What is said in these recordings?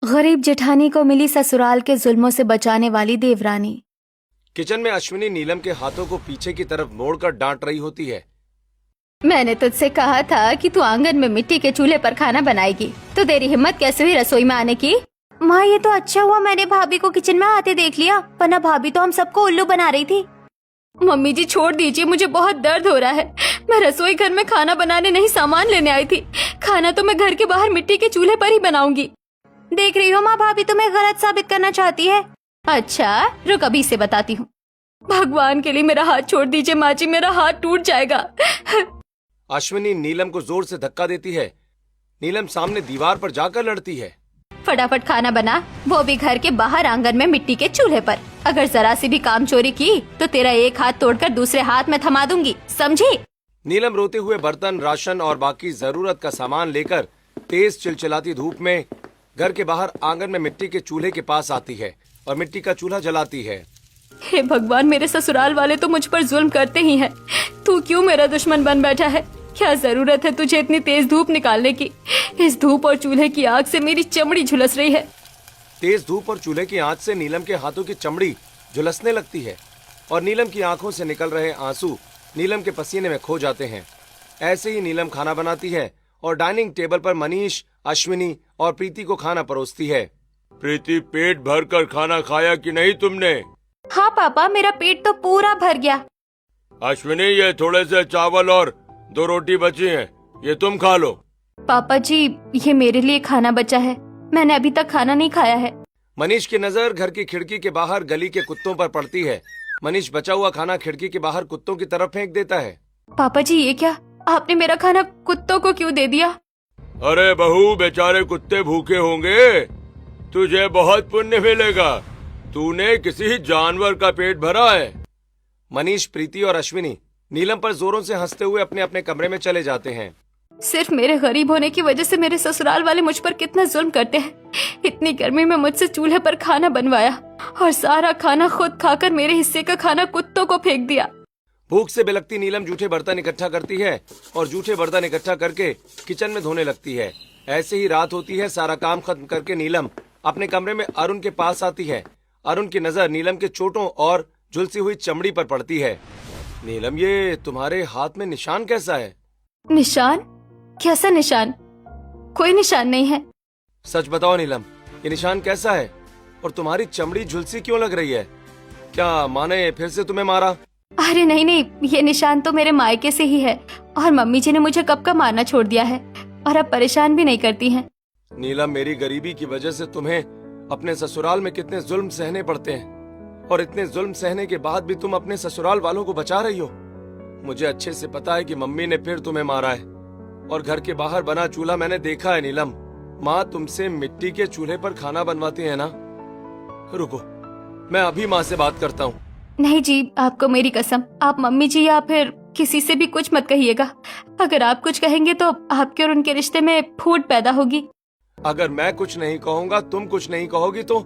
गरीब जेठानी को मिली ससुराल के जुल्मों से बचाने वाली देवरानी। किचन में अश्विनी नीलम के हाथों को पीछे की तरफ मोड़कर डांट रही होती है। मैंने तुझसे कहा था कि तू आंगन में मिट्टी के चूल्हे पर खाना बनाएगी, तो तेरी हिम्मत कैसे हुई रसोई में आने की? माँ, ये तो अच्छा हुआ मैंने भाभी को किचन में आते देख लिया, वरना भाभी तो हम सबको उल्लू बना रही थी। मम्मी जी छोड़ दीजिए, मुझे बहुत दर्द हो रहा है। मैं रसोई घर में खाना बनाने नहीं सामान लेने आई थी। खाना तो मैं घर के बाहर मिट्टी के चूल्हे पर ही बनाऊंगी। देख रही हो माँ, भाभी तुम्हें गलत साबित करना चाहती है। अच्छा रुक, अभी से बताती हूँ। भगवान के लिए मेरा हाथ छोड़ दीजिए माँ जी, मेरा हाथ टूट जाएगा। अश्विनी नीलम को जोर से धक्का देती है। नीलम सामने दीवार पर जाकर लड़ती है। फटाफट खाना बना, वो भी घर के बाहर आंगन में मिट्टी के चूल्हे पर। अगर जरा सी भी काम चोरी की तो तेरा एक हाथ तोड़कर दूसरे हाथ में थमा दूंगी, समझी? नीलम रोते हुए बर्तन, राशन और बाकी जरूरत का सामान लेकर तेज चिलचिलाती धूप में घर के बाहर आंगन में मिट्टी के चूल्हे के पास आती है और मिट्टी का चूल्हा जलाती है। हे भगवान, मेरे ससुराल वाले तो मुझ पर जुल्म करते ही हैं। तू क्यों मेरा दुश्मन बन बैठा है? क्या जरूरत है तुझे इतनी तेज धूप निकालने की? इस धूप और चूल्हे की आग से मेरी चमड़ी झुलस रही है। तेज धूप और चूल्हे की आंच से नीलम के हाथों की चमड़ी झुलसने लगती है और नीलम की आंखों से निकल रहे आंसू नीलम के पसीने में खो जाते हैं। ऐसे ही नीलम खाना बनाती है और डाइनिंग टेबल पर मनीष, अश्विनी और प्रीति को खाना परोसती है। प्रीति, पेट भर कर खाना खाया कि नहीं तुमने? हाँ पापा, मेरा पेट तो पूरा भर गया। अश्विनी, ये थोड़े से चावल और 2 रोटी बची हैं, ये तुम खा लो। पापा जी, ये मेरे लिए खाना बचा है, मैंने अभी तक खाना नहीं खाया है। मनीष की नजर घर की खिड़की के बाहर गली के कुत्तों पर पड़ती है। मनीष बचा हुआ खाना खिड़की के बाहर कुत्तों की तरफ फेंक देता है। पापा जी, ये क्या? आपने मेरा खाना कुत्तों को क्यों दे दिया? अरे बहू, बेचारे कुत्ते भूखे होंगे, तुझे बहुत पुण्य मिलेगा। तूने किसी जानवर का पेट भरा है। मनीष, प्रीति और अश्विनी नीलम पर जोरों से हंसते हुए अपने अपने कमरे में चले जाते हैं। सिर्फ मेरे गरीब होने की वजह से मेरे ससुराल वाले मुझ पर कितना जुल्म करते हैं। इतनी गर्मी में मुझसे चूल्हे पर खाना बनवाया और सारा खाना खुद खाकर मेरे हिस्से का खाना कुत्तों को फेंक दिया। भूख से बिलखती नीलम जूठे बर्तन इकट्ठा करती है और जूठे बर्तन इकट्ठा करके किचन में धोने लगती है। ऐसे ही रात होती है। सारा काम खत्म करके नीलम अपने कमरे में अरुण के पास आती है। अरुण की नजर नीलम के चोटों और झुलसी हुई चमड़ी पर पड़ती है। नीलम, ये तुम्हारे हाथ में निशान कैसा है? निशान? कैसा निशान? कोई निशान नहीं है। सच बताओ नीलम, ये निशान कैसा है और तुम्हारी चमड़ी झुलसी क्यों लग रही है? क्या माँ ने फिर से तुम्हें मारा? अरे नहीं नहीं, ये निशान तो मेरे मायके से ही है और मम्मी जी ने मुझे कब का मारना छोड़ दिया है और अब परेशान भी नहीं करती हैं। नीलम, मेरी गरीबी की वजह से तुम्हें अपने ससुराल में कितने जुल्म सहने पड़ते हैं और इतने जुल्म सहने के बाद भी तुम अपने ससुराल वालों को बचा रही हो। मुझे अच्छे से पता है कि मम्मी ने फिर तुम्हें मारा है और घर के बाहर बना चूल्हा मैंने देखा है। नीलम, माँ तुमसे मिट्टी के चूल्हे पर खाना बनवाती है ना? रुको, मैं अभी माँ से बात करता हूँ। नहीं जी, आपको मेरी कसम, आप मम्मी जी या फिर किसी से भी कुछ मत कहिएगा। अगर आप कुछ कहेंगे तो आपके और उनके रिश्ते में फूट पैदा होगी। अगर मैं कुछ नहीं कहूँगा, तुम कुछ नहीं कहोगी, तो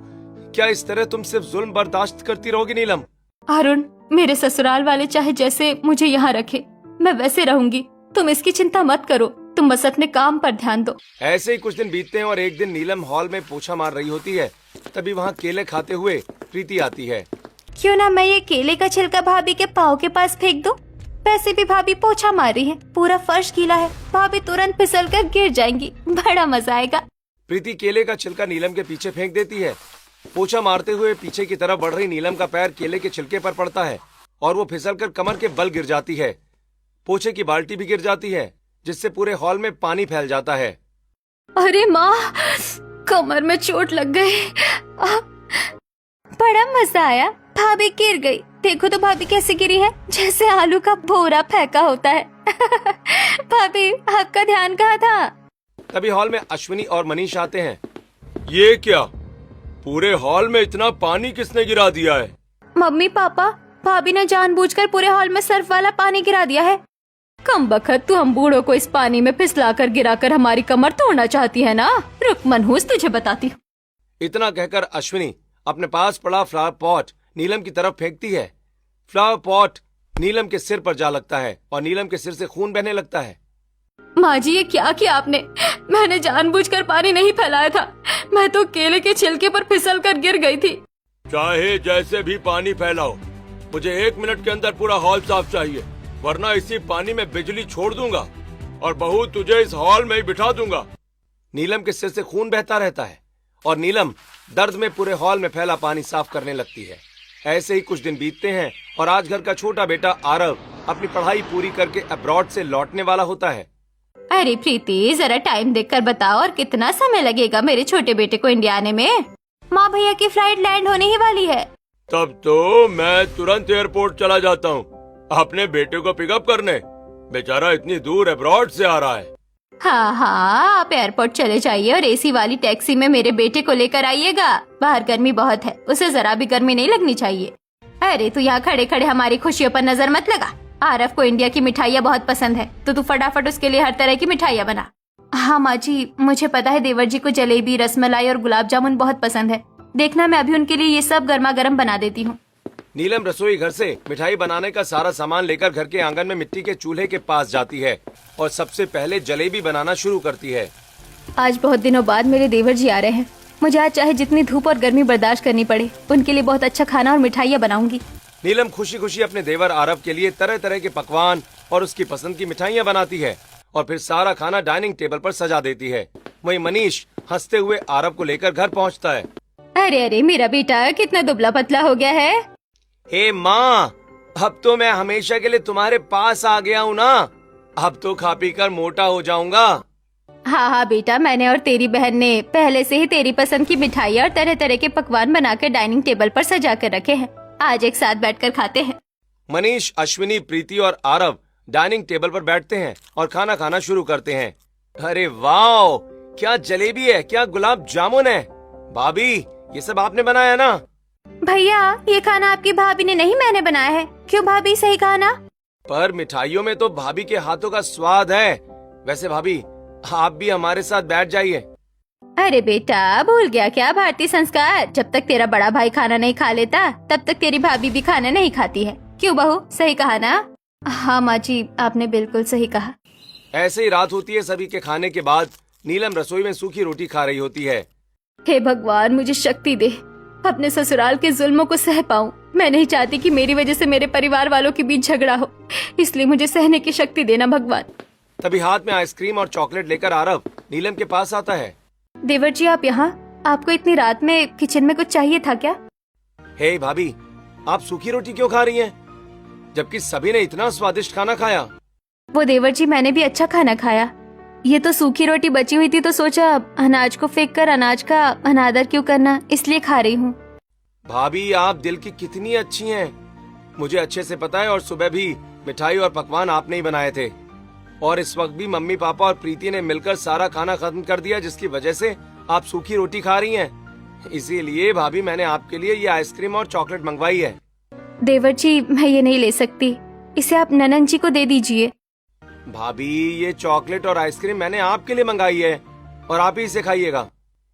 क्या इस तरह तुम सिर्फ जुल्म बर्दाश्त करती रहोगी? नीलम, अरुण, मेरे ससुराल वाले चाहे जैसे मुझे यहाँ रखे, मैं वैसे रहूंगी। तुम इसकी चिंता मत करो, तुम बस अपने काम पर ध्यान दो। ऐसे ही कुछ दिन बीतते हैं और एक दिन नीलम हॉल में पोछा मार रही होती है। तभी वहाँ केले खाते हुए प्रीति आती है। क्यों ना मैं ये केले का छिलका भाभी के पाँव के पास फेंक दूं? वैसे भी भाभी पोछा मार रही है, पूरा फर्श गीला है, भाभी तुरंत फिसल कर गिर जाएंगी, बड़ा मजा आएगा। प्रीति केले का छिलका नीलम के पीछे फेंक देती है। पोछा मारते हुए पीछे की तरफ बढ़ रही नीलम का पैर केले के छिलके पर पड़ता है और वो फिसलकर कमर के बल गिर जाती है। पोछे की बाल्टी भी गिर जाती है, जिससे पूरे हॉल में पानी फैल जाता है। अरे माँ, कमर में चोट लग गई। बड़ा मजा आया, भाभी गिर गई। देखो तो भाभी कैसे गिरी है, जैसे आलू का बोरा फेंका होता है। भाभी, आपका ध्यान कहाँ था? तभी हॉल में अश्विनी और मनीष आते हैं। ये क्या, पूरे हॉल में इतना पानी किसने गिरा दिया है? मम्मी पापा, भाभी ने जानबूझकर पूरे हॉल में सर्फ वाला पानी गिरा दिया है। कम बखत, तू हम बूढ़ों को इस पानी में फिसलाकर गिराकर हमारी कमर तोड़ना चाहती है ना? रुक मनहूस, तुझे बताती हूँ। इतना कहकर अश्विनी अपने पास पड़ा फ्लावर पॉट नीलम की तरफ फेंकती है। फ्लावर पॉट नीलम के सिर पर जा लगता है और नीलम के सिर से खून बहने लगता है। माँ जी, ये क्या किया आपने? मैंने जानबूझकर पानी नहीं फैलाया था, मैं तो केले के छिलके पर फिसल कर गिर गई थी। चाहे जैसे भी पानी फैलाओ, मुझे 1 मिनट के अंदर पूरा हॉल साफ चाहिए, वरना इसी पानी में बिजली छोड़ दूंगा और बहू तुझे इस हॉल में ही बिठा दूंगा। नीलम के सिर से खून बहता रहता है और नीलम दर्द में पूरे हॉल में फैला पानी साफ करने लगती है। ऐसे ही कुछ दिन बीतते हैं और आज घर का छोटा बेटा आरव अपनी पढ़ाई पूरी करके अब्रॉड से लौटने वाला होता है। अरे प्रीति, जरा टाइम देखकर बताओ और कितना समय लगेगा मेरे छोटे बेटे को इंडिया आने में? माँ भैया की फ्लाइट लैंड होने ही वाली है। तब तो मैं तुरंत एयरपोर्ट चला जाता हूँ अपने बेटे को पिकअप करने। बेचारा इतनी दूर अब्रॉड से आ रहा है। हाँ हाँ, आप एयरपोर्ट चले जाइए और एसी वाली टैक्सी में मेरे बेटे को लेकर आइएगा। बाहर गर्मी बहुत है, उसे जरा भी गर्मी नहीं लगनी चाहिए। अरे तू यहाँ खड़े खड़े हमारी खुशियों पर नजर मत लगा। आरव को इंडिया की मिठाइयाँ बहुत पसंद है, तो तू फटाफट उसके लिए हर तरह की मिठाइयाँ बना। हाँ माँ जी, मुझे पता है देवर जी को जलेबी, रसमलाई और गुलाब जामुन बहुत पसंद है। देखना, मैं अभी उनके लिए ये सब गर्मा गर्म बना देती हूँ। नीलम रसोई घर से मिठाई बनाने का सारा सामान लेकर घर के आंगन में मिट्टी के चूल्हे के पास जाती है और सबसे पहले जलेबी बनाना शुरू करती है। आज बहुत दिनों बाद मेरे देवर जी आ रहे हैं। मुझे आज चाहे जितनी धूप और गर्मी बर्दाश्त करनी पड़े, उनके लिए बहुत अच्छा खाना और मिठाइयाँ बनाऊंगी। नीलम खुशी खुशी अपने देवर आरव के लिए तरह तरह के पकवान और उसकी पसंद की मिठाइयाँ बनाती है और फिर सारा खाना डाइनिंग टेबल पर सजा देती है। वहीं मनीष हंसते हुए आरव को लेकर घर पहुँचता है। अरे अरे, मेरा बेटा कितना दुबला पतला हो गया है। हे माँ, अब तो मैं हमेशा के लिए तुम्हारे पास आ गया हूँ ना। अब तो खा पी कर मोटा हो जाऊंगा। हाँ हाँ बेटा, मैंने और तेरी बहन ने पहले से ही तेरी पसंद की मिठाइयाँ और तरह तरह के पकवान बनाकर डाइनिंग टेबल पर सजा कर रखे हैं। आज एक साथ बैठकर खाते हैं। मनीष, अश्विनी, प्रीति और आरव डाइनिंग टेबल पर बैठते हैं और खाना खाना शुरू करते हैं। अरे वाह, क्या जलेबी है, क्या गुलाब जामुन है। भाभी, ये सब आपने बनाया ना? भैया, ये खाना आपकी भाभी ने नहीं, मैंने बनाया है। क्यों भाभी, सही कहा ना? पर मिठाइयों में तो भाभी के हाथों का स्वाद है। वैसे भाभी, आप भी हमारे साथ बैठ जाइए। अरे बेटा, भूल गया क्या भारतीय संस्कार? जब तक तेरा बड़ा भाई खाना नहीं खा लेता, तब तक तेरी भाभी भी खाना नहीं खाती है। क्यों बहू, सही कहा ना? हाँ माँ जी, आपने बिल्कुल सही कहा। ऐसे ही रात होती है। सभी के खाने के बाद नीलम रसोई में सूखी रोटी खा रही होती है। हे भगवान, मुझे शक्ति दे, अपने ससुराल के जुल्मों को सह पाऊं। मैं नहीं चाहती कि मेरी वजह से मेरे परिवार वालों के बीच झगड़ा हो, इसलिए मुझे सहने की शक्ति देना भगवान। तभी हाथ में आइसक्रीम और चॉकलेट लेकर आरव नीलम के पास आता है। देवर जी, आप यहाँ? आपको इतनी रात में किचन में कुछ चाहिए था क्या? हे भाभी, आप सूखी रोटी क्यों खा रही हैं? जबकि सभी ने इतना स्वादिष्ट खाना खाया। वो देवर जी, मैंने भी अच्छा खाना खाया। ये तो सूखी रोटी बची हुई थी, तो सोचा अनाज को फेंक कर अनाज का अनादर क्यों करना, इसलिए खा रही हूँ। भाभी, आप दिल की कितनी अच्छी हैं। मुझे अच्छे से पता है, और सुबह भी मिठाई और पकवान आपने ही बनाए थे और इस वक्त भी मम्मी पापा और प्रीति ने मिलकर सारा खाना खत्म कर दिया, जिसकी वजह से आप सूखी रोटी खा रही हैं। इसीलिए भाभी, मैंने आपके लिए ये आइसक्रीम और चॉकलेट मंगवाई है। देवर जी, मैं ये नहीं ले सकती, इसे आप ननन जी को दे दीजिए। भाभी, ये चॉकलेट और आइसक्रीम मैंने आपके लिए मंगाई है और आप ही इसे खाइएगा।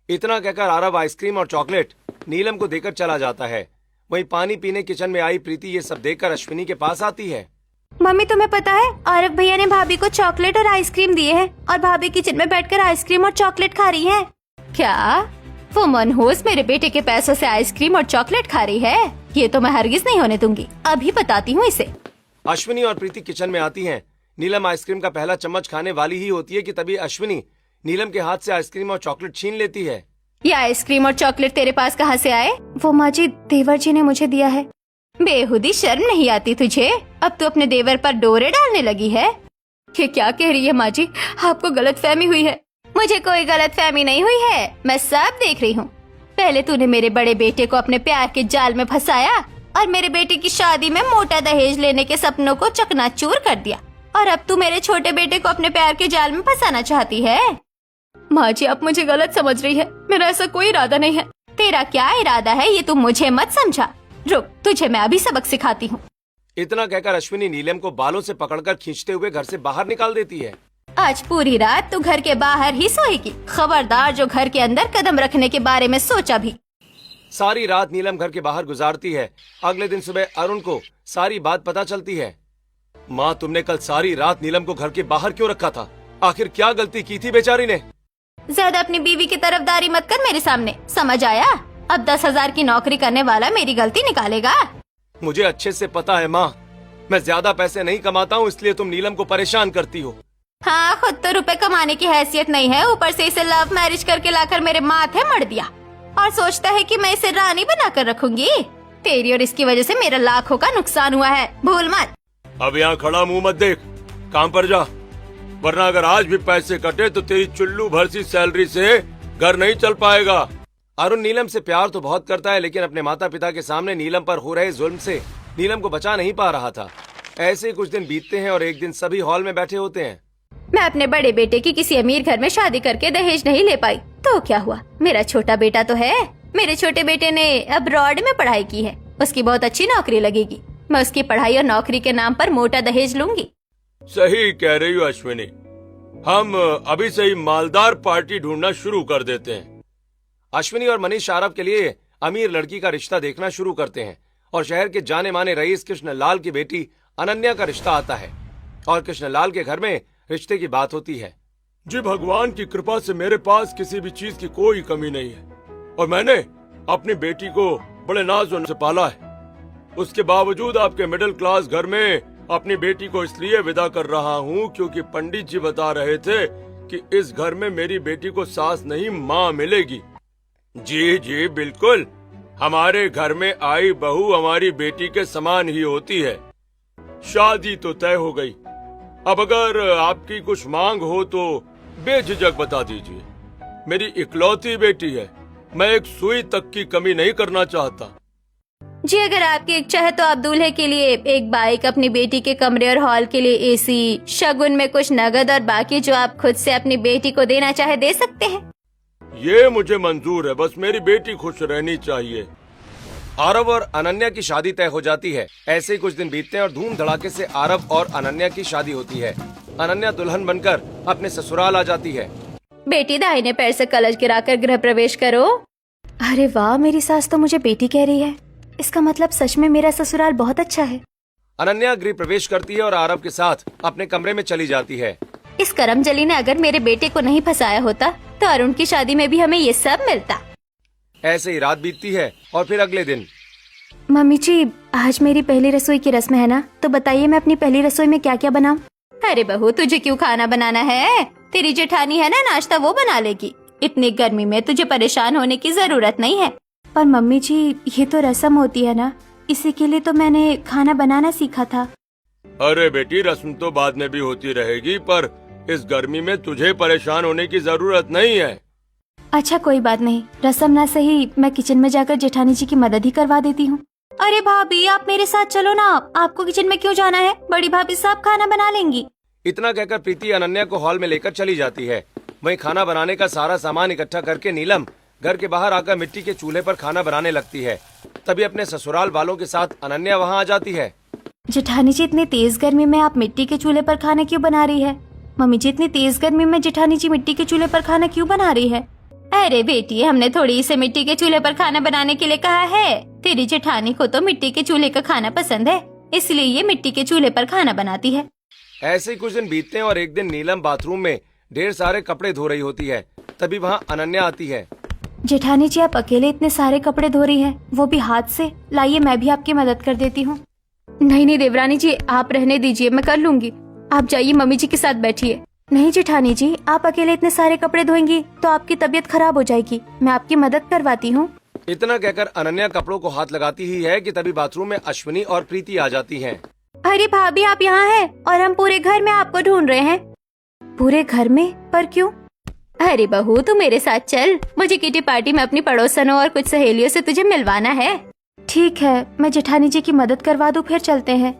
इतना कहकर आरव आइसक्रीम और चॉकलेट नीलम को देकर चला जाता है। वहीं पानी पीने किचन में आई प्रीति ये सब देखकर अश्विनी के पास आती है। मम्मी, तुम्हें पता है आरव भैया ने भाभी को चॉकलेट और आइसक्रीम दिए हैं और भाभी किचन में बैठकर आइसक्रीम और चॉकलेट खा रही है। क्या वो मनहूस मेरे बेटे के पैसों से आइसक्रीम और चॉकलेट खा रही है? ये तो मैं हरगिज नहीं होने दूंगी, अभी बताती हूँ इसे। अश्विनी और प्रीति किचन में आती हैं। नीलम आइसक्रीम का पहला चम्मच खाने वाली ही होती है कि तभी अश्विनी नीलम के हाथ से आइसक्रीम और चॉकलेट छीन लेती है। ये आइसक्रीम और चॉकलेट तेरे पास कहाँ से आए? वो माँ जी, देवर जी ने मुझे दिया है। बेहुदी शर्म नहीं आती तुझे? अब तो अपने देवर पर डोरे डालने लगी है। ये क्या कह रही है माँ जी? आपको गलतफहमी हुई है। मुझे कोई गलतफहमी नहीं हुई है, मैं सब देख रही हूँ। पहले तूने मेरे बड़े बेटे को अपने प्यार के जाल में फंसाया और मेरे बेटे की शादी में मोटा दहेज लेने के सपनों को चकनाचूर कर दिया, और अब तू मेरे छोटे बेटे को अपने प्यार के जाल में फंसाना चाहती है। माँ जी, आप मुझे गलत समझ रही है, मेरा ऐसा कोई इरादा नहीं है। तेरा क्या इरादा है ये तू मुझे मत समझा। रुक, तुझे मैं अभी सबक सिखाती हूँ। इतना कहकर अश्विनी नीलम को बालों से पकड़कर खींचते हुए घर से बाहर निकाल देती है। आज पूरी रात तू घर के बाहर ही सोएगी, खबरदार जो घर के अंदर कदम रखने के बारे में सोचा भी। सारी रात नीलम घर के बाहर गुजारती है। अगले दिन सुबह अरुण को सारी बात पता चलती है। माँ, तुमने कल सारी रात नीलम को घर के बाहर क्यों रखा था? आखिर क्या गलती की थी बेचारी ने? ज्यादा अपनी बीवी की तरफदारी मत कर मेरे सामने, समझ आया? अब 10,000 की नौकरी करने वाला मेरी गलती निकालेगा। मुझे अच्छे से पता है माँ, मैं ज्यादा पैसे नहीं कमाता हूँ, इसलिए तुम नीलम को परेशान करती हो। हाँ, खुद तो रुपए कमाने की हैसियत नहीं है, ऊपर से इसे लव मैरिज करके लाकर मेरे माथे मर दिया और सोचता है कि मैं इसे रानी बना कर रखूंगी। तेरी और इसकी वजह से मेरा लाखों का नुकसान हुआ है, भूल मत। अब यहाँ खड़ा मुंह मत देख, काम पर जा, वरना अगर आज भी पैसे कटे तो तेरी चुल्लू भर सी सैलरी से घर नहीं चल पाएगा। अरुण नीलम से प्यार तो बहुत करता है, लेकिन अपने माता पिता के सामने नीलम पर हो रहे जुल्म से नीलम को बचा नहीं पा रहा था। ऐसे ही कुछ दिन बीतते हैं और एक दिन सभी हॉल में बैठे होते हैं। मैं अपने बड़े बेटे की किसी अमीर घर में शादी करके दहेज नहीं ले पाई, तो क्या हुआ? मेरा छोटा बेटा तो है। मेरे छोटे बेटे ने अब्रॉड में पढ़ाई की है, उसकी बहुत अच्छी नौकरी लगेगी। मैं उसकी पढ़ाई और नौकरी के नाम पर मोटा दहेज लूंगी। सही कह रही हो अश्विनी, हम अभी से ही मालदार पार्टी ढूंढना शुरू कर देते हैं। अश्विनी और मनीष आरव के लिए अमीर लड़की का रिश्ता देखना शुरू करते हैं और शहर के जाने माने रईस कृष्णलाल की बेटी अनन्या का रिश्ता आता है और कृष्णलाल के घर में रिश्ते की बात होती है। जी भगवान की कृपा से मेरे पास किसी भी चीज की कोई कमी नहीं है और मैंने अपनी बेटी को बड़े नाज से पाला है। उसके बावजूद आपके मिडिल क्लास घर में अपनी बेटी को इसलिए विदा कर रहा हूँ क्योंकि पंडित जी बता रहे थे कि इस घर में मेरी बेटी को सास नहीं माँ मिलेगी। जी जी बिल्कुल, हमारे घर में आई बहू हमारी बेटी के समान ही होती है। शादी तो तय हो गई, अब अगर आपकी कुछ मांग हो तो बेझिझक बता दीजिए। मेरी इकलौती बेटी है, मैं एक सुई तक की कमी नहीं करना चाहता। जी अगर आपकी इच्छा है तो आप दूल्हे के लिए एक बाइक, अपनी बेटी के कमरे और हॉल के लिए एसी, शगुन में कुछ नगद और बाकी जो आप खुद से अपनी बेटी को देना चाहे दे सकते हैं। ये मुझे मंजूर है, बस मेरी बेटी खुश रहनी चाहिए। आरव और अनन्या की शादी तय हो जाती है। ऐसे ही कुछ दिन बीतते हैं और धूम धड़ाके से आरव और अनन्या की शादी होती है। अनन्या दुल्हन बनकर अपने ससुराल आ जाती है। बेटी दाहिने पैर से कलश गिराकर गृह प्रवेश करो। अरे वाह, मेरी सास तो मुझे बेटी कह रही है, इसका मतलब सच में मेरा ससुराल बहुत अच्छा है। अनन्या गृह प्रवेश करती है और आरव के साथ अपने कमरे में चली जाती है। इस करमजली ने अगर मेरे बेटे को नहीं फंसाया होता तो अरुण की शादी में भी हमें ये सब मिलता। ऐसे ही रात बीतती है और फिर अगले दिन। मम्मी जी, आज मेरी पहली रसोई की रस्म है ना, तो बताइए मैं अपनी पहली रसोई में क्या क्या बनाऊं? अरे बहू, तुझे क्यों खाना बनाना है? तेरी जेठानी है ना, नाश्ता वो बना लेगी। इतनी गर्मी में तुझे परेशान होने की जरूरत नहीं है। पर मम्मी जी, ये तो रस्म होती है ना, इसी के लिए तो मैंने खाना बनाना सीखा था। अरे बेटी, रस्म तो बाद में भी होती रहेगी, पर इस गर्मी में तुझे परेशान होने की जरूरत नहीं है। अच्छा कोई बात नहीं, रस्म ना सही, मैं किचन में जाकर जेठानी जी की मदद ही करवा देती हूँ। अरे भाभी, आप मेरे साथ चलो ना, आपको किचन में क्यों जाना है? बड़ी भाभी साहब खाना बना लेंगी। इतना कहकर प्रीति अनन्या को हॉल में लेकर चली जाती है। वहीं खाना बनाने का सारा सामान इकट्ठा करके नीलम घर के बाहर आकर मिट्टी के चूल्हे पर खाना बनाने लगती है। तभी अपने ससुराल वालों के साथ अनन्या वहाँ आ जाती है। जेठानी जी, इतनी तेज गर्मी में आप मिट्टी के चूल्हे पर खाना क्यों बना रही है? मम्मी जी, इतनी तेज गर्मी में जेठानी जी मिट्टी के चूल्हे पर खाना क्यों बना रही है? अरे बेटी, हमने थोड़ी से मिट्टी के चूल्हे पर खाना बनाने के लिए कहा है। तेरी जेठानी को तो मिट्टी के चूल्हे का खाना पसंद है, इसलिए ये मिट्टी के चूल्हे पर खाना बनाती है। ऐसे ही कुछ दिन बीतते हैं और एक दिन नीलम बाथरूम में ढेर सारे कपड़े धो रही होती है। तभी वहाँ अनन्या आती है। जेठानी जी, आप अकेले इतने सारे कपड़े धो रही हैं, वो भी हाथ से? लाइए मैं भी आपकी मदद कर देती हूँ। नहीं नहीं देवरानी जी, आप रहने दीजिए, मैं कर लूंगी। आप जाइए मम्मी जी के साथ बैठिए। नहीं जेठानी जी, आप अकेले इतने सारे कपड़े धोएंगी तो आपकी तबीयत खराब हो जाएगी, मैं आपकी मदद करवाती हूँ। इतना कहकर अनन्या कपड़ों को हाथ लगाती ही है कि तभी बाथरूम में अश्विनी और प्रीति आ जाती हैं। अरे भाभी, आप यहाँ हैं और हम पूरे घर में आपको ढूंढ रहे हैं। पूरे घर में? पर क्यों? अरे बहू, तू मेरे साथ चल, मुझे किटी पार्टी में अपनी पड़ोसनों और कुछ सहेलियों से तुझे मिलवाना है। ठीक है, मैं जेठानी जी की मदद करवा दूं, फिर चलते हैं।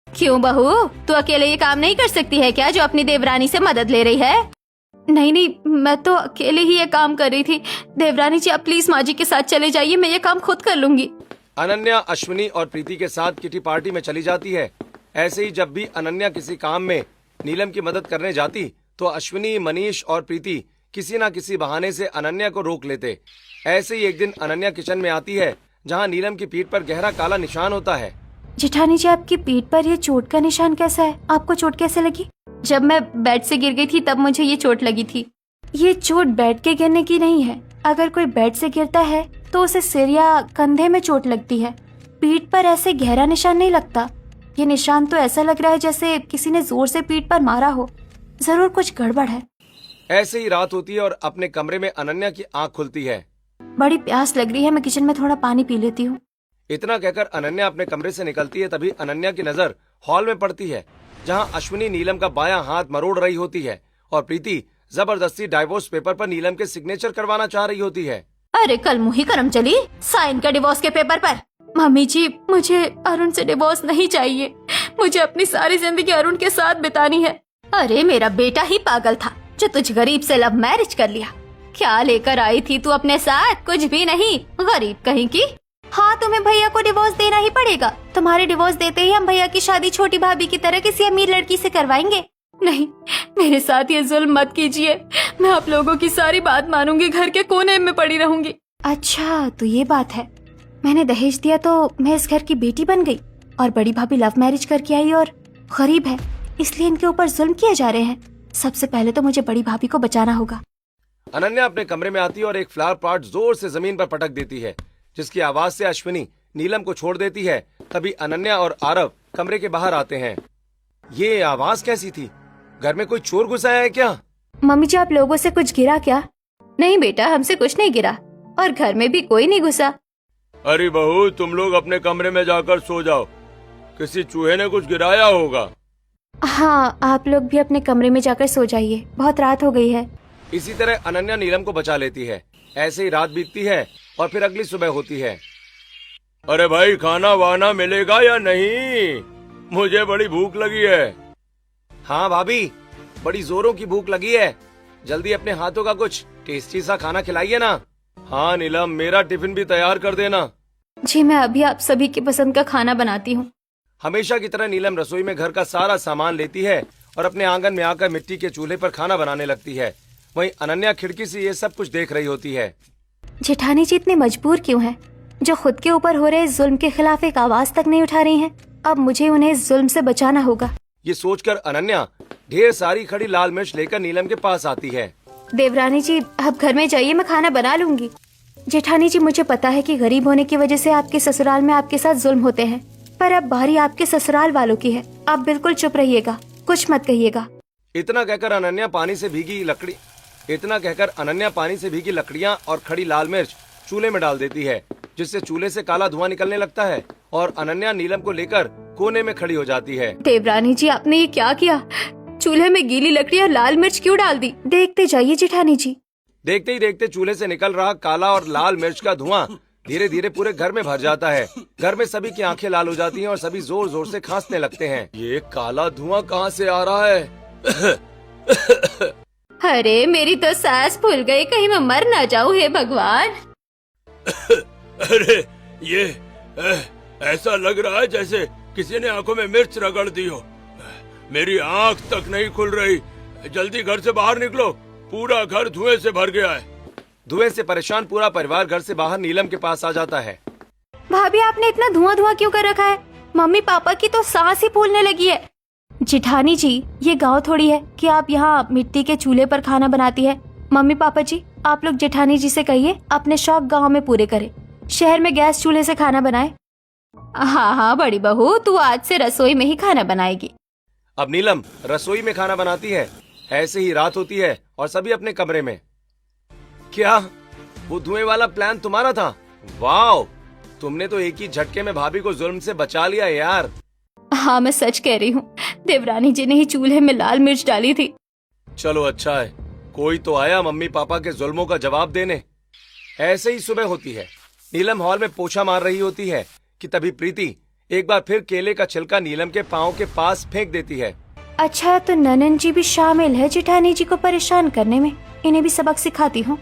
क्यों बहू, तू अकेले ये काम नहीं कर सकती है क्या, जो अपनी देवरानी से मदद ले रही है? नहीं नहीं, मैं तो अकेले ही ये काम कर रही थी। देवरानी जी, आप प्लीज माँ जी के साथ चले जाइए, मैं ये काम खुद कर लूंगी। अनन्या अश्विनी और प्रीति के साथ किटी पार्टी में चली जाती है। ऐसे ही जब भी अनन्या किसी काम में नीलम की मदद करने जाती तो अश्विनी, मनीष और प्रीति किसी न किसी बहाने से अनन्या को रोक लेते। ऐसे ही एक दिन अनन्या किचन में आती है जहाँ नीलम की पीठ पर गहरा काला निशान होता है। जेठानी जी, आपकी पीठ पर ये चोट का निशान कैसा है? आपको चोट कैसे लगी? जब मैं बेड से गिर गई थी तब मुझे ये चोट लगी थी। ये चोट बेड के गिरने की नहीं है। अगर कोई बेड से गिरता है तो उसे सिर या कंधे में चोट लगती है। पीठ पर ऐसे गहरा निशान नहीं लगता। ये निशान तो ऐसा लग रहा है जैसे किसी ने जोर से पीठ पर मारा हो। जरूर कुछ गड़बड़ है। ऐसे ही रात होती है और अपने कमरे में अनन्या की आंख खुलती है। बड़ी प्यास लग रही है, मैं किचन में थोड़ा पानी पी लेती हूँ। इतना कहकर अनन्या अपने कमरे से निकलती है। तभी अनन्या की नजर हॉल में पड़ती है, जहां अश्विनी नीलम का बायां हाथ मरोड़ रही होती है और प्रीति जबरदस्ती डाइवोर्स पेपर पर नीलम के सिग्नेचर करवाना चाह रही होती है। अरे कल मुही करम चली साइन का डिवोर्स के पेपर पर। मम्मी जी, मुझे अरुण से डिवोर्स नहीं चाहिए। मुझे अपनी सारी जिंदगी अरुण के साथ बितानी है। अरे मेरा बेटा ही पागल था जो तुझ गरीब से लव मैरिज कर लिया। क्या लेकर आई थी तू अपने साथ? कुछ भी नहीं, गरीब कहीं की। हाँ, तुम्हें भैया को डिवोर्स देना ही पड़ेगा। तुम्हारे डिवोर्स देते ही हम भैया की शादी छोटी भाभी की तरह किसी अमीर लड़की से करवाएंगे। नहीं, मेरे साथ ये जुल्म मत कीजिए। मैं आप लोगों की सारी बात मानूंगी, घर के कोने में पड़ी रहूंगी। अच्छा, तो ये बात है। मैंने दहेज दिया तो मैं इस घर की बेटी बन गई और बड़ी भाभी लव मैरिज करके आई और गरीब है, इसलिए इनके ऊपर जुल्म किए जा रहे हैं। सबसे पहले तो मुझे बड़ी भाभी को बचाना होगा। अनन्या अपने कमरे में आती है और एक फ्लावर पॉट जोर से जमीन पर पटक देती है, जिसकी आवाज से अश्विनी नीलम को छोड़ देती है। तभी अनन्या और आरव कमरे के बाहर आते हैं। ये आवाज कैसी थी? घर में कोई चोर घुस आया है क्या? मम्मी जी, आप लोगों से कुछ गिरा क्या? नहीं बेटा, हमसे कुछ नहीं गिरा और घर में भी कोई नहीं घुसा। अरे बहू, तुम लोग अपने कमरे में जाकर सो जाओ। किसी चूहे ने कुछ गिराया होगा। हाँ, आप लोग भी अपने कमरे में जाकर सो जाइए, बहुत रात हो गई है। इसी तरह अनन्या नीलम को बचा लेती है। ऐसे ही रात बीतती है और फिर अगली सुबह होती है। अरे भाई, खाना वाना मिलेगा या नहीं? मुझे बड़ी भूख लगी है। हाँ भाभी, बड़ी जोरों की भूख लगी है। जल्दी अपने हाथों का कुछ टेस्टी सा खाना खिलाइए ना। हाँ नीलम, मेरा टिफिन भी तैयार कर देना। जी, मैं अभी आप सभी की पसंद का खाना बनाती हूँ। हमेशा की तरह नीलम रसोई में घर का सारा सामान लेती है और अपने आंगन में आकर मिट्टी के चूल्हे पर खाना बनाने लगती है। वहीं अनन्या खिड़की से ये सब कुछ देख रही होती है। जेठानी जी इतने मजबूर क्यों हैं, जो खुद के ऊपर हो रहे इस जुल्म के खिलाफ एक आवाज तक नहीं उठा रही हैं? अब मुझे उन्हें इस जुल्म से बचाना होगा। ये सोचकर अनन्या ढेर सारी खड़ी लाल मिर्च लेकर नीलम के पास आती है। देवरानी जी, आप घर में जाइए, मैं खाना बना लूंगी। जेठानी जी, मुझे पता है कि गरीब होने की वजह से आपके ससुराल में आपके साथ जुल्म होते हैं, पर अब बारी आपके ससुराल वालों की है। आप बिल्कुल चुप रहिएगा, कुछ मत कहिएगा। इतना कहकर अनन्या पानी से भीगी लकड़ियाँ और खड़ी लाल मिर्च चूल्हे में डाल देती है, जिससे चूल्हे से काला धुआं निकलने लगता है और अनन्या नीलम को लेकर कोने में खड़ी हो जाती है। देवरानी जी, आपने ये क्या किया? चूल्हे में गीली लकड़ी और लाल मिर्च क्यों डाल दी? देखते जाइए जेठानी जी। देखते ही देखते चूल्हे से निकल रहा काला और लाल मिर्च का धुआं धीरे धीरे पूरे घर में भर जाता है। घर में सभी की आंखें लाल हो जाती हैं और सभी जोर जोर से खांसने लगते हैं। ये काला धुआं कहाँ से आ रहा है? अरे मेरी तो सांस फूल गई, कहीं मैं मर ना जाऊं, हे भगवान। अरे ये ऐसा लग रहा है जैसे किसी ने आंखों में मिर्च रगड़ दी हो। मेरी आंख तक नहीं खुल रही। जल्दी घर से बाहर निकलो, पूरा घर धुएं से भर गया है। धुएं से परेशान पूरा परिवार घर से बाहर नीलम के पास आ जाता है। भाभी, आपने इतना धुआं धुआं क्यों कर रखा है? मम्मी पापा की तो सांस ही फूलने लगी है। जेठानी जी, ये गांव थोड़ी है कि आप यहाँ मिट्टी के चूल्हे पर खाना बनाती है। मम्मी पापा जी, आप लोग जेठानी जी से कहिए अपने शौक गांव में पूरे करें, शहर में गैस चूल्हे से खाना बनाए। हाँ हाँ बड़ी बहू, तू आज से रसोई में ही खाना बनाएगी। अब नीलम रसोई में खाना बनाती है। ऐसे ही रात होती है और सभी अपने कमरे में। क्या वो धुएं वाला प्लान तुम्हारा था? वाह, तुमने तो एक ही झटके में भाभी को जुल्म से बचा लिया यार। हाँ, मैं सच कह रही हूँ, देवरानी जी ने ही चूल्हे में लाल मिर्च डाली थी। चलो अच्छा है, कोई तो आया मम्मी पापा के जुल्मों का जवाब देने। ऐसे ही सुबह होती है। नीलम हॉल में पोछा मार रही होती है कि तभी प्रीति एक बार फिर केले का छिलका नीलम के पाँव के पास फेंक देती है। अच्छा, तो ननन जी भी शामिल है जेठानी जी को परेशान करने में। इन्हें भी सबक सिखाती हूँ।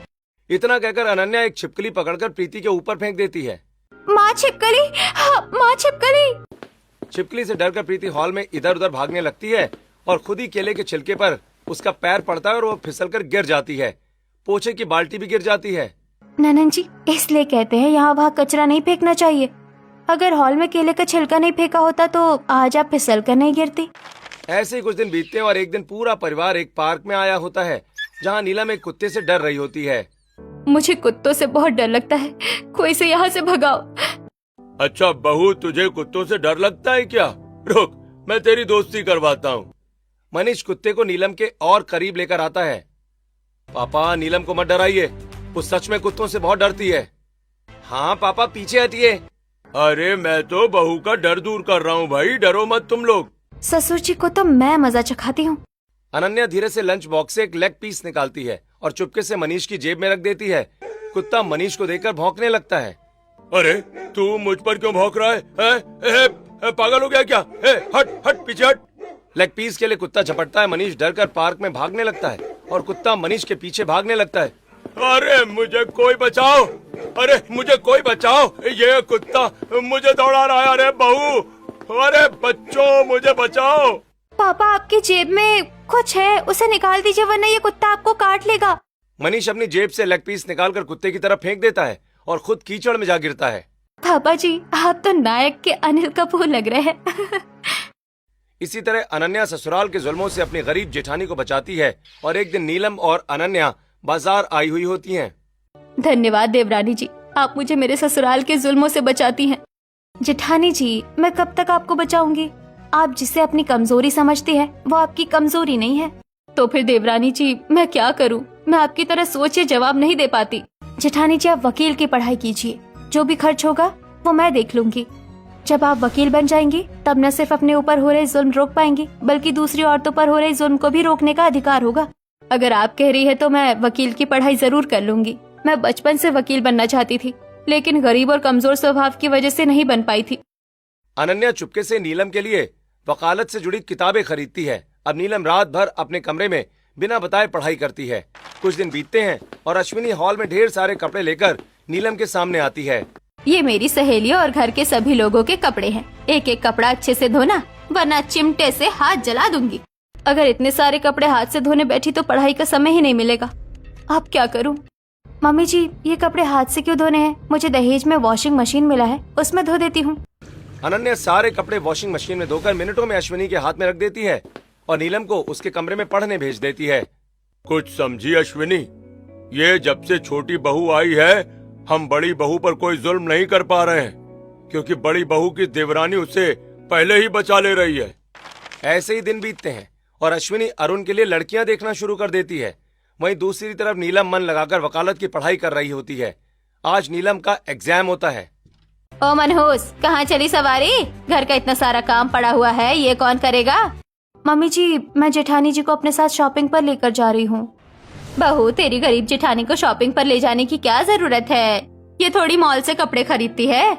इतना कहकर अनन्या एक छिपकली पकड़कर प्रीति के ऊपर फेंक देती है। माँ छिपकली, हाँ, माँ छिपकली। छिपकली से डरकर प्रीति हॉल में इधर उधर भागने लगती है और खुद ही केले के छिलके पर उसका पैर पड़ता है और वो फिसलकर गिर जाती है। पोछे की बाल्टी भी गिर जाती है। ननन जी, इसलिए कहते हैं यहाँ वहाँ कचरा नहीं फेंकना चाहिए। अगर हॉल में केले का छिलका नहीं फेंका होता तो आज आप फिसल कर नहीं गिरती। ऐसे ही कुछ दिन बीतते हैं और एक दिन पूरा परिवार एक पार्क में आया होता है। जहाँ नीलम एक कुत्ते से डर रही होती है। मुझे कुत्तों से बहुत डर लगता है, कोई से यहाँ से भगाओ। अच्छा बहू, तुझे कुत्तों से डर लगता है क्या? रुक, मैं तेरी दोस्ती करवाता हूँ। मनीष कुत्ते को नीलम के और करीब लेकर आता है। पापा, नीलम को मत डराइए, वो सच में कुत्तों से बहुत डरती है। हाँ पापा, पीछे हटिए। अरे मैं तो बहू का डर दूर कर रहा हूँ भाई, डरो मत तुम लोग। ससुर जी को तो मैं मजा चखाती हूँ। अनन्या धीरे से लंच बॉक्स से एक लेग पीस निकालती है और चुपके से मनीष की जेब में रख देती है। कुत्ता मनीष को देखकर भौंकने लगता है। अरे तू मुझ पर क्यों भौंक रहा है? पागल हो गया क्या? हट हट, पीछे हट। लेग पीस के लिए कुत्ता झपटता है। मनीष डर कर पार्क में भागने लगता है और कुत्ता मनीष के पीछे भागने लगता है। अरे मुझे कोई बचाओ, अरे मुझे कोई बचाओ, ये कुत्ता मुझे दौड़ा रहा है। अरे बहू, अरे बच्चों, मुझे बचाओ। पापा, आपकी जेब में कुछ है, उसे निकाल दीजिए वरना ये कुत्ता आपको काट लेगा। मनीष अपनी जेब से लेग पीस निकालकर कुत्ते की तरफ फेंक देता है और खुद कीचड़ में जा गिरता है। पापा जी, आप तो नायक के अनिल कपूर लग रहे हैं। इसी तरह अनन्या ससुराल के जुल्मों से अपनी गरीब जेठानी को बचाती है और एक दिन नीलम और अनन्या बाजार आई हुई होती हैं। धन्यवाद देवरानी जी, आप मुझे मेरे ससुराल के जुल्मों से बचाती हैं। जेठानी जी, मैं कब तक आपको बचाऊंगी? आप जिसे अपनी कमजोरी समझती हैं, वो आपकी कमजोरी नहीं है। तो फिर देवरानी जी, मैं क्या करूं? मैं आपकी तरह सोचे जवाब नहीं दे पाती। जेठानी जी, आप वकील की पढ़ाई कीजिए, जो भी खर्च होगा वो मैं देख लूंगी। जब आप वकील बन जाएंगी तब न सिर्फ अपने ऊपर हो रहे जुल्म रोक पाएंगी, बल्कि दूसरी औरतों पर हो रहे जुल्म को भी रोकने का अधिकार होगा। अगर आप कह रही है तो मैं वकील की पढ़ाई जरूर कर लूंगी। मैं बचपन से वकील बनना चाहती थी, लेकिन गरीब और कमजोर स्वभाव की वजह से नहीं बन पाई थी। अनन्या चुपके से नीलम के लिए वकालत से जुड़ी किताबें खरीदती है। अब नीलम रात भर अपने कमरे में बिना बताए पढ़ाई करती है। कुछ दिन बीतते हैं और अश्विनी हॉल में ढेर सारे कपड़े लेकर नीलम के सामने आती है। ये मेरी सहेलियों और घर के सभी लोगों के कपड़े हैं। एक एक कपड़ा अच्छे से धोना, वरना चिमटे से हाथ जला दूंगी। अगर इतने सारे कपड़े हाथ से धोने बैठी तो पढ़ाई का समय ही नहीं मिलेगा। अब क्या करूं? मम्मी जी, ये कपड़े हाथ से क्यों धोने हैं? मुझे दहेज में वॉशिंग मशीन मिला है, उसमें धो देती हूँ। अनन्या सारे कपड़े वॉशिंग मशीन में धोकर मिनटों में अश्विनी के हाथ में रख देती है और नीलम को उसके कमरे में पढ़ने भेज देती है। कुछ समझी अश्विनी? ये जब से छोटी बहू आई है, हम बड़ी बहू पर कोई जुल्म नहीं कर पा रहे हैं, क्योंकि बड़ी बहू की देवरानी उसे पहले ही बचा ले रही है। ऐसे ही दिन बीतते हैं और अश्विनी अरुण के लिए लड़कियां देखना शुरू कर देती है। वहीं दूसरी तरफ नीलम मन लगाकर वकालत की पढ़ाई कर रही होती है। आज नीलम का एग्जाम होता है। ओ मनहूस, कहाँ चली सवारी? घर का इतना सारा काम पड़ा हुआ है, ये कौन करेगा? मम्मी जी, मैं जेठानी जी को अपने साथ शॉपिंग पर लेकर जा रही हूँ। बहू, तेरी गरीब जेठानी को शॉपिंग पर ले जाने की क्या जरूरत है? ये थोड़ी मॉल से कपड़े खरीदती है।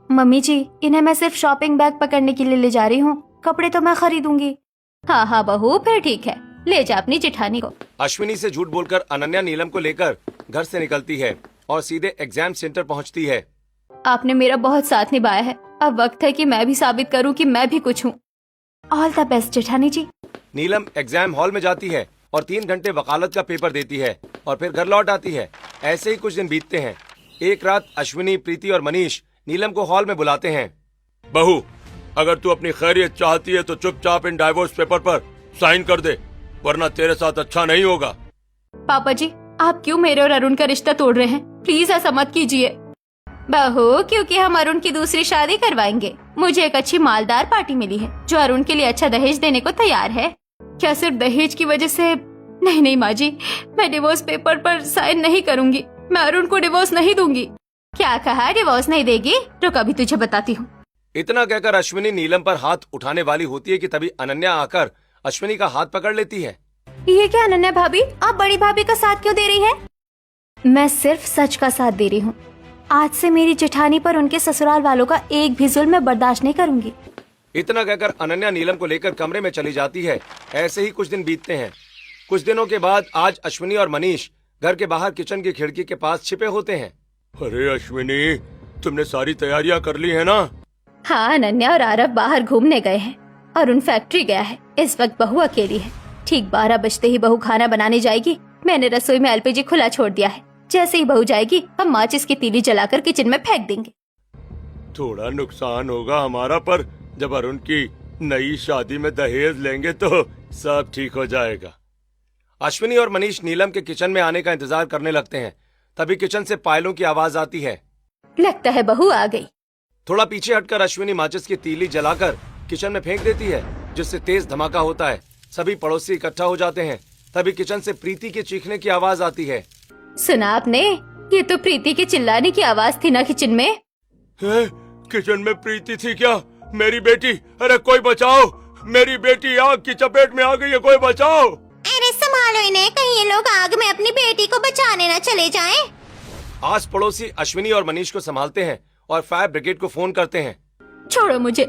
मम्मी जी, इन्हें मैं सिर्फ शॉपिंग बैग पकड़ने के लिए ले जा रही हूँ, कपड़े तो मैं खरीदूंगी। हाँ हाँ बहू, फिर ठीक है, ले जा अपनी जेठानी को। अश्विनी से झूठ बोलकर अनन्या नीलम को लेकर घर से निकलती है और सीधे एग्जाम सेंटर पहुंचती है। आपने मेरा बहुत साथ निभाया है, अब वक्त है कि मैं भी साबित करूं कि मैं भी कुछ हूं। ऑल द बेस्ट जेठानी जी। नीलम एग्जाम हॉल में जाती है और 3 घंटे वकालत का पेपर देती है और फिर घर लौट आती है। ऐसे ही कुछ दिन बीतते हैं। एक रात अश्विनी, प्रीति और मनीष नीलम को हॉल में बुलाते हैं। बहू, अगर तू अपनी खैरियत चाहती है तो चुपचाप इन डाइवोर्स पेपर पर साइन कर दे, वरना तेरे साथ अच्छा नहीं होगा। पापा जी, आप क्यों मेरे और अरुण का रिश्ता तोड़ रहे हैं? प्लीज ऐसा मत कीजिए। बहू, क्योंकि हम अरुण की दूसरी शादी करवाएंगे। मुझे एक अच्छी मालदार पार्टी मिली है जो अरुण के लिए अच्छा दहेज देने को तैयार है। क्या सिर्फ दहेज की वजह से? नहीं नहीं माँ जी, मैं डिवोर्स पेपर पर साइन नहीं करूंगी। मैं अरुण को डिवोर्स नहीं दूंगी। क्या कहा? डिवोर्स नहीं देगी? रुक, अभी तुझे बताती हूँ। इतना कहकर अश्विनी नीलम पर हाथ उठाने वाली होती है कि तभी अनन्या आकर अश्विनी का हाथ पकड़ लेती है। ये क्या अनन्या भाभी, आप बड़ी भाभी का साथ क्यों दे रही है? मैं सिर्फ सच का साथ दे रही हूँ। आज से मेरी जेठानी पर उनके ससुराल वालों का एक भी जुल्म मैं बर्दाश्त नहीं करूंगी। इतना कहकर अनन्या नीलम को लेकर कमरे में चली जाती है। ऐसे ही कुछ दिन बीतते हैं। कुछ दिनों के बाद आज अश्विनी और मनीष घर के बाहर किचन की खिड़की के पास छिपे होते हैं। अरे अश्विनी, तुमने सारी तैयारियां कर ली है ना? हाँ, अनन्या और आरव बाहर घूमने गए हैं और उन फैक्ट्री गया है। इस वक्त बहू अकेली है। ठीक 12 बजते ही बहू खाना बनाने जाएगी। मैंने रसोई में एलपीजी खुला छोड़ दिया है। जैसे ही बहू जाएगी हम माचिस की तीली जलाकर किचन में फेंक देंगे। थोड़ा नुकसान होगा हमारा, पर जब अरुण की नई शादी में दहेज लेंगे तो सब ठीक हो जाएगा। अश्विनी और मनीष नीलम के किचन में आने का इंतजार करने लगते हैं। तभी किचन से पायलों की आवाज आती है। लगता है बहू आ गई। थोड़ा पीछे हटकर अश्विनी माचिस की तीली जलाकर किचन में फेंक देती है, जिससे तेज धमाका होता है। सभी पड़ोसी इकट्ठा हो जाते हैं। तभी किचन से प्रीति के चीखने की आवाज आती है। सुना आपने? ये तो प्रीति के चिल्लाने की आवाज थी ना किचन में। किचन में प्रीति थी क्या? मेरी बेटी, अरे कोई बचाओ, मेरी बेटी आग की चपेट में आ गई है, कोई बचाओ। अरे संभालो इन्हें, कहीं ये लोग आग में अपनी बेटी को बचाने न चले जाएं। आस पड़ोसी अश्विनी और मनीष को संभालते हैं और फायर ब्रिगेड को फोन करते हैं। छोड़ो मुझे,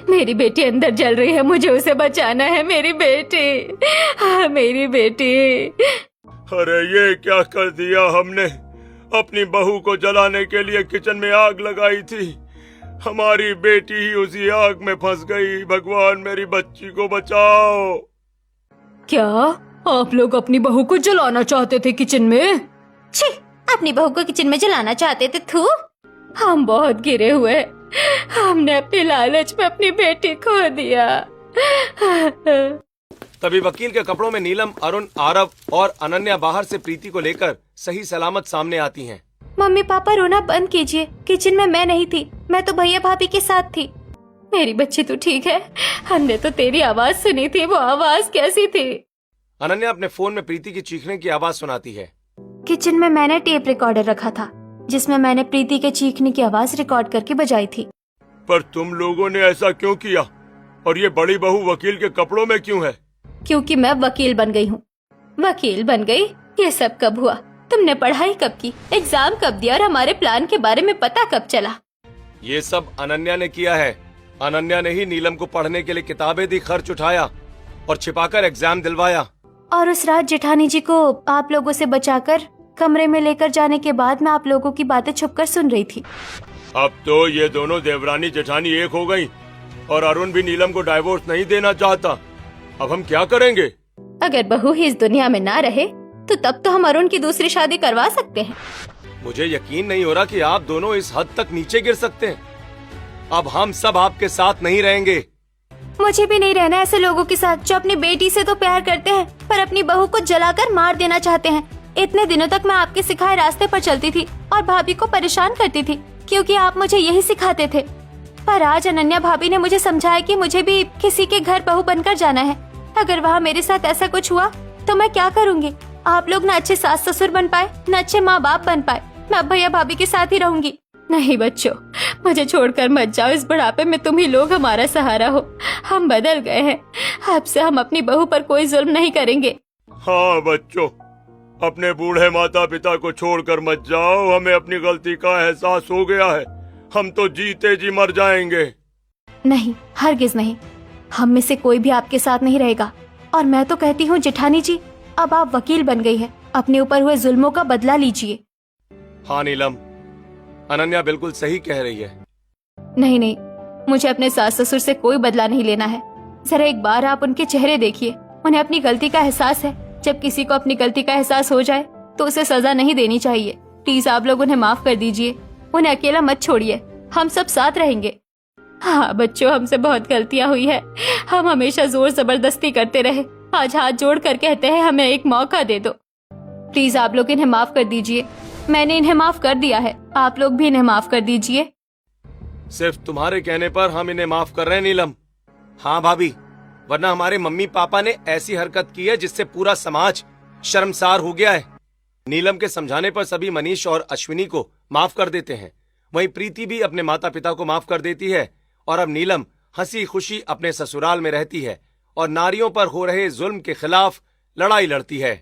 मेरी बेटी अंदर जल रही है, मुझे उसे बचाना है। मेरी बेटी, हाँ मेरी बेटी। अरे ये क्या कर दिया हमने? अपनी बहू को जलाने के लिए किचन में आग लगाई थी, हमारी बेटी ही उसी आग में फंस गई। भगवान मेरी बच्ची को बचाओ। क्या आप लोग अपनी बहू को जलाना चाहते थे किचन में? छी, अपनी बहू को किचन में जलाना चाहते थे? थू, हम बहुत गिरे हुए, हमने अपने लालच में अपनी बेटी खो दिया। तभी वकील के कपड़ों में नीलम, अरुण, आरव और अनन्या बाहर से प्रीति को लेकर सही सलामत सामने आती हैं। मम्मी पापा रोना बंद कीजिए, किचन में मैं नहीं थी, मैं तो भैया भाभी के साथ थी। मेरी बच्ची तो ठीक है, हमने तो तेरी आवाज सुनी थी, वो आवाज कैसी थी? अनन्या अपने फोन में प्रीति की चीखने की आवाज सुनाती है। किचन में मैंने टेप रिकॉर्डर रखा था, जिसमें मैंने प्रीति के चीखने की आवाज रिकॉर्ड करके बजाई थी। पर तुम लोगों ने ऐसा क्यों किया? और ये बड़ी बहू वकील के कपड़ों में क्यों है? क्योंकि मैं वकील बन गई हूँ। वकील बन गई? ये सब कब हुआ? तुमने पढ़ाई कब की, एग्जाम कब दिया और हमारे प्लान के बारे में पता कब चला? ये सब अनन्या ने किया है। अनन्या ने ही नीलम को पढ़ने के लिए किताबें दी, खर्च उठाया और छिपाकर एग्जाम दिलवाया। और उस रात जेठानी जी को आप लोगों से बचाकर कमरे में लेकर जाने के बाद मैं आप लोगों की बातें छुपकर सुन रही थी। अब तो ये दोनों देवरानी जेठानी एक हो गई और अरुण भी नीलम को डाइवोर्स नहीं देना चाहता। अब हम क्या करेंगे? अगर बहू ही इस दुनिया में ना रहे तो तब तो हम अरुण की दूसरी शादी करवा सकते हैं। मुझे यकीन नहीं हो रहा कि आप दोनों इस हद तक नीचे गिर सकते हैं। अब हम सब आपके साथ नहीं रहेंगे। मुझे भी नहीं रहना ऐसे लोगों के साथ जो अपनी बेटी से तो प्यार करते हैं पर अपनी बहू को जलाकर मार देना चाहते हैं। इतने दिनों तक मैं आपके सिखाए रास्ते पर चलती थी और भाभी को परेशान करती थी क्योंकि आप मुझे यही सिखाते थे। पर आज अनन्या भाभी ने मुझे समझाया कि मुझे भी किसी के घर बहू बनकर जाना है। अगर वहाँ मेरे साथ ऐसा कुछ हुआ तो मैं क्या करूँगी? आप लोग न अच्छे सास ससुर बन पाए, न अच्छे माँ बाप बन पाए। मैं अब भैया भाभी के साथ ही रहूंगी। नहीं बच्चों, मुझे छोड़कर मत जाओ। इस बुढ़ापे में तुम ही लोग हमारा सहारा हो। हम बदल गए हैं, अब से हम अपनी बहू पर कोई जुल्म नहीं करेंगे। हाँ बच्चों, अपने बूढ़े माता पिता को छोड़कर मत जाओ। हमें अपनी गलती का एहसास हो गया है। हम तो जीते जी मर जाएंगे। नहीं, हरगिज नहीं। हम में से कोई भी आपके साथ नहीं रहेगा। और मैं तो कहती हूँ जेठानी जी, अब आप वकील बन गई है, अपने ऊपर हुए जुल्मों का बदला लीजिए। हाँ नीलम, अनन्या बिल्कुल सही कह रही है। नहीं नहीं, मुझे अपने सास ससुर से कोई बदला नहीं लेना है। जरा एक बार आप उनके चेहरे देखिए, उन्हें अपनी गलती का एहसास है। जब किसी को अपनी गलती का एहसास हो जाए तो उसे सजा नहीं देनी चाहिए। प्लीज आप लोग उन्हें माफ कर दीजिए, उन्हें अकेला मत छोड़िए, हम सब साथ रहेंगे। हाँ बच्चों, हमसे बहुत गलतियाँ हुई है। हम हमेशा जोर जबरदस्ती करते रहे, आज हाथ जोड़ कर कहते हैं हमें एक मौका दे दो। प्लीज आप लोग इन्हें माफ कर दीजिए। मैंने इन्हें माफ कर दिया है, आप लोग भी इन्हें माफ कर दीजिए। सिर्फ तुम्हारे कहने पर हम इन्हें माफ कर रहे हैं नीलम। हाँ भाभी, वरना हमारे मम्मी पापा ने ऐसी हरकत की है जिससे पूरा समाज शर्मसार हो गया है। नीलम के समझाने पर सभी मनीष और अश्विनी को माफ कर देते हैं। वहीं प्रीति भी अपने माता पिता को माफ कर देती है और अब नीलम हंसी खुशी अपने ससुराल में रहती है और नारियों पर हो रहे जुल्म के खिलाफ लड़ाई लड़ती है।